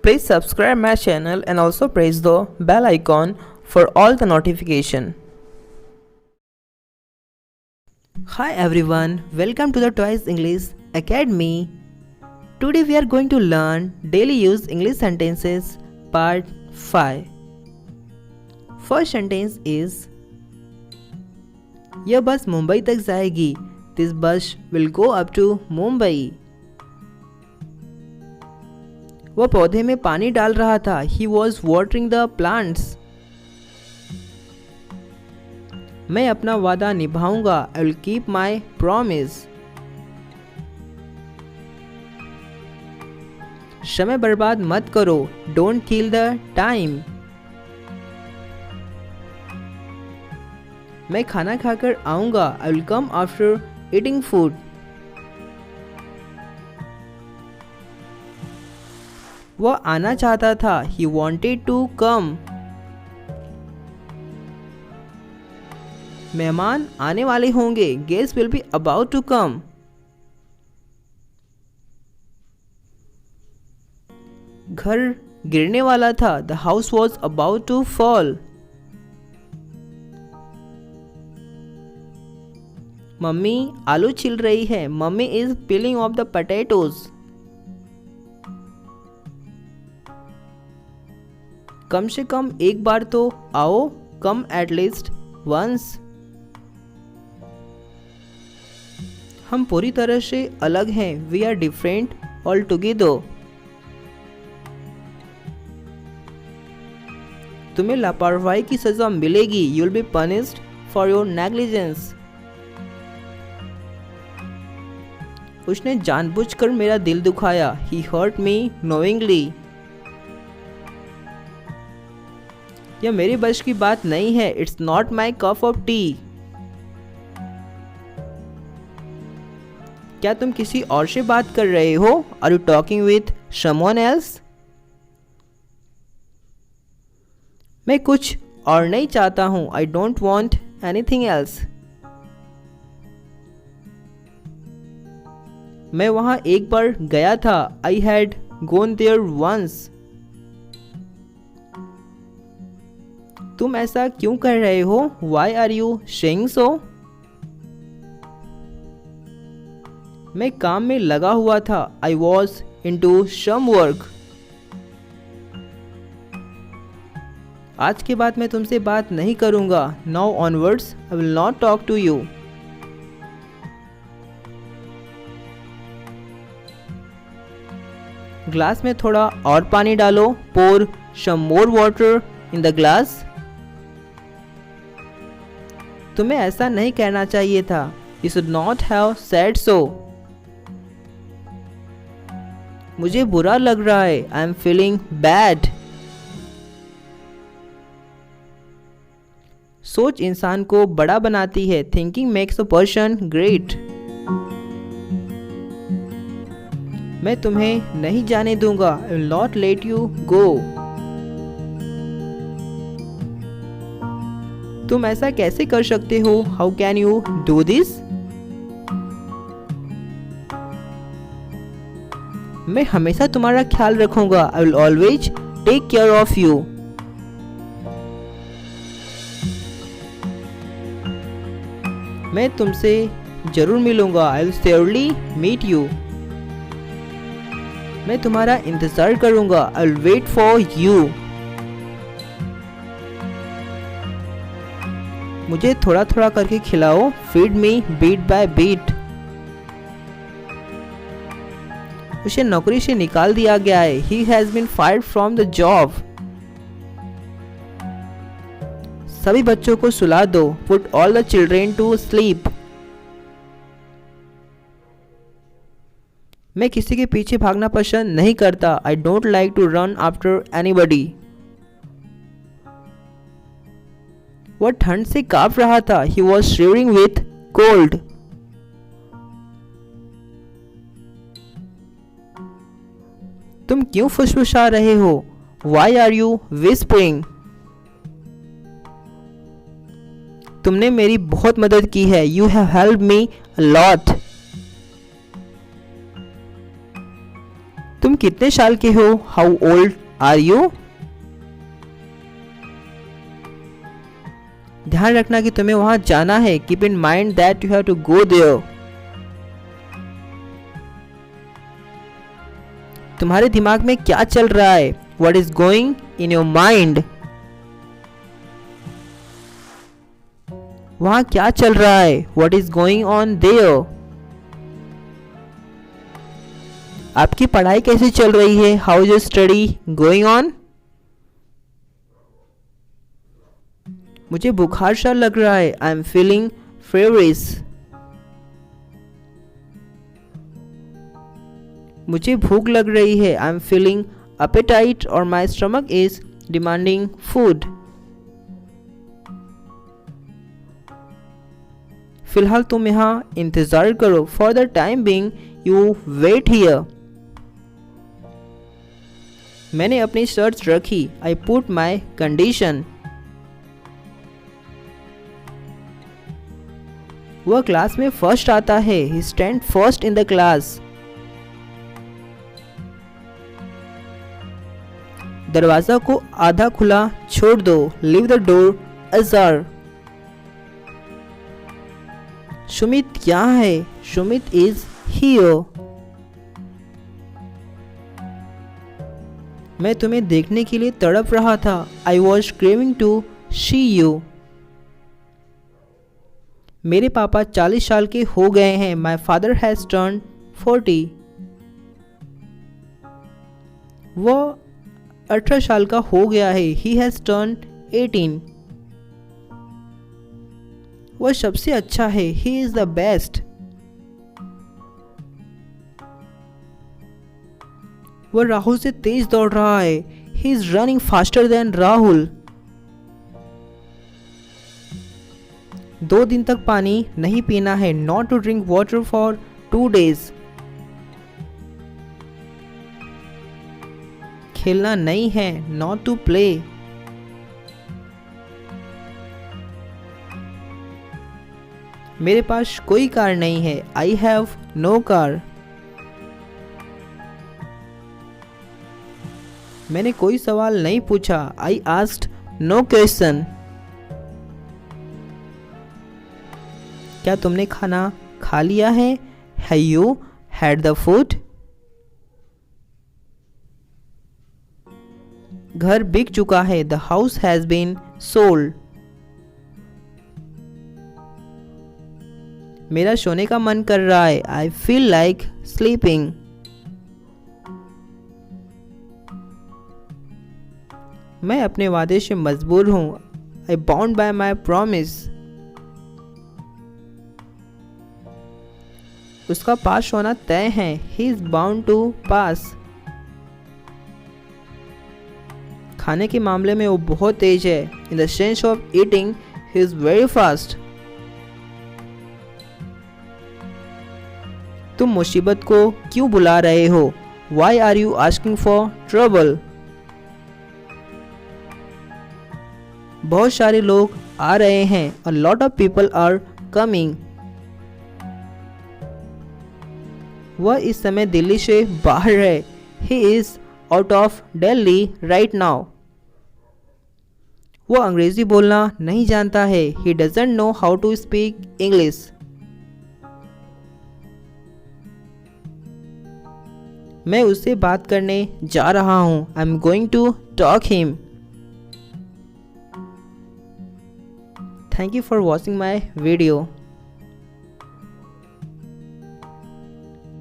Please subscribe my channel and also press the bell icon for all the notification. Hi everyone, welcome to the Twice English Academy. Today we are going to learn daily use English sentences part 5. First sentence is यह बस मुंबई तक जाएगी. This bus will go up to Mumbai. वह पौधे में पानी डाल रहा था. He was watering the plants. मैं अपना वादा निभाऊंगा. I will keep my promise. समय बर्बाद मत करो. Don't kill the time. मैं खाना खाकर आऊंगा. I will come after eating food. वह आना चाहता था. He wanted to come. मेहमान आने वाले होंगे. Guests will be about to come. घर गिरने वाला था. The house was about to fall. Mummy आलू छिल रही है. Mummy is peeling off the potatoes. कम से कम एक बार तो आओ. Come at least once. हम पूरी तरह से अलग हैं. We are different altogether. तुम्हें लापरवाही की सजा मिलेगी. You will be punished for your negligence. उसने जानबूझकर मेरा दिल दुखाया. He hurt me knowingly. यह मेरी बस की बात नहीं है. It's not my cup of tea. क्या तुम किसी और से बात कर रहे हो? Are you talking with someone else? मैं कुछ और नहीं चाहता हूँ. I don't want anything else. मैं वहाँ एक बार गया था. I had gone there once. तुम ऐसा क्यों कर रहे हो? Why are you saying so? मैं काम में लगा हुआ था. I was into some work. आज के बाद मैं तुमसे बात नहीं करूँगा. Now onwards I will not talk to you. Glass में थोड़ा और पानी डालो. Pour some more water in the glass. तुम्हें ऐसा नहीं कहना चाहिए था. You should not have said so. मुझे बुरा लग रहा है. I am feeling bad. सोच इंसान को बड़ा बनाती है. Thinking makes a person great. मैं तुम्हें नहीं जाने दूंगा. I will not let you go. तुम ऐसा कैसे कर सकते हो? How can you do this? मैं हमेशा तुम्हारा ख्याल रखूंगा. I will always take care of you. मैं तुमसे जरूर मिलूंगा. I will surely meet you. मैं तुम्हारा इंतजार करूंगा. I will wait for you. मुझे थोड़ा थोड़ा करके खिलाओ. Feed me bit by bit. उसे नौकरी से निकाल दिया गया है. He has been fired from the job. सभी बच्चों को सुला दो. Put all the children to sleep. मैं किसी के पीछे भागना पसंद नहीं करता. I don't like to run after anybody. वह ठंड से कांप रहा था. He was shivering with cold. तुम क्यों फुसफुसा रहे हो? Why are you whispering? तुमने मेरी बहुत मदद की है. You have helped me a lot. तुम तुम कितने साल के हो? How old are you? ध्यान रखना कि तुम्हें वहां जाना है। Keep in mind that you have to go there. तुम्हारे दिमाग में क्या चल रहा है? What is going in your mind? वहां क्या चल रहा है? What is going on there? आपकी पढ़ाई कैसी चल रही है? How is your study going on? मुझे बुखार सा लग रहा है। I am feeling feverish. मुझे भूख लग रही है। आई एम फीलिंग appetite और my stomach is demanding food. फिलहाल तुम यहाँ इंतजार करो। For the time being you wait here. मैंने अपनी शर्ट्स रखी। I put my condition. वह क्लास में फर्स्ट आता है। He stand first in the class. दरवाजा को आधा खुला छोड़ दो। Leave the door ajar. Sumit यहाँ है। Sumit is here. मैं तुम्हें देखने के लिए तड़प रहा था। I was craving to C you. मेरे पापा 40 साल के हो गए हैं। My father has turn 40। वह 18 साल का हो गया है। He has turn 18। वह सबसे अच्छा है। He is the best. वह राहुल से तेज दौड़ रहा है। He is running faster than Rahul. 2 दिन तक पानी नहीं पीना है। Not to drink water for 2 days। खेलना नहीं है। Not to play. मेरे पास कोई कार नहीं है। I have no car. मैंने कोई सवाल नहीं पूछा। I asked no question. क्या तुमने खाना खा लिया है? Have you had the food? घर बिक चुका है। The house has been sold. मेरा सोने का मन कर रहा है। I feel like sleeping. मैं अपने वादे से मजबूर हूं। I bound by my promise. उसका पास होना तय है। He is bound to pass. खाने के मामले में वो बहुत तेज है। In the sense of eating he is very fast. तुम मुसीबत को क्यों बुला रहे हो? Why are you asking for trouble? बहुत सारे लोग आ रहे हैं। A lot of people are coming. वह इस समय दिल्ली से बाहर है। He is out of Delhi right now. वह अंग्रेजी बोलना नहीं जानता है। He doesn't know how to speak English. मैं उससे बात करने जा रहा हूं। I am going to talk him. Thank you for watching my video.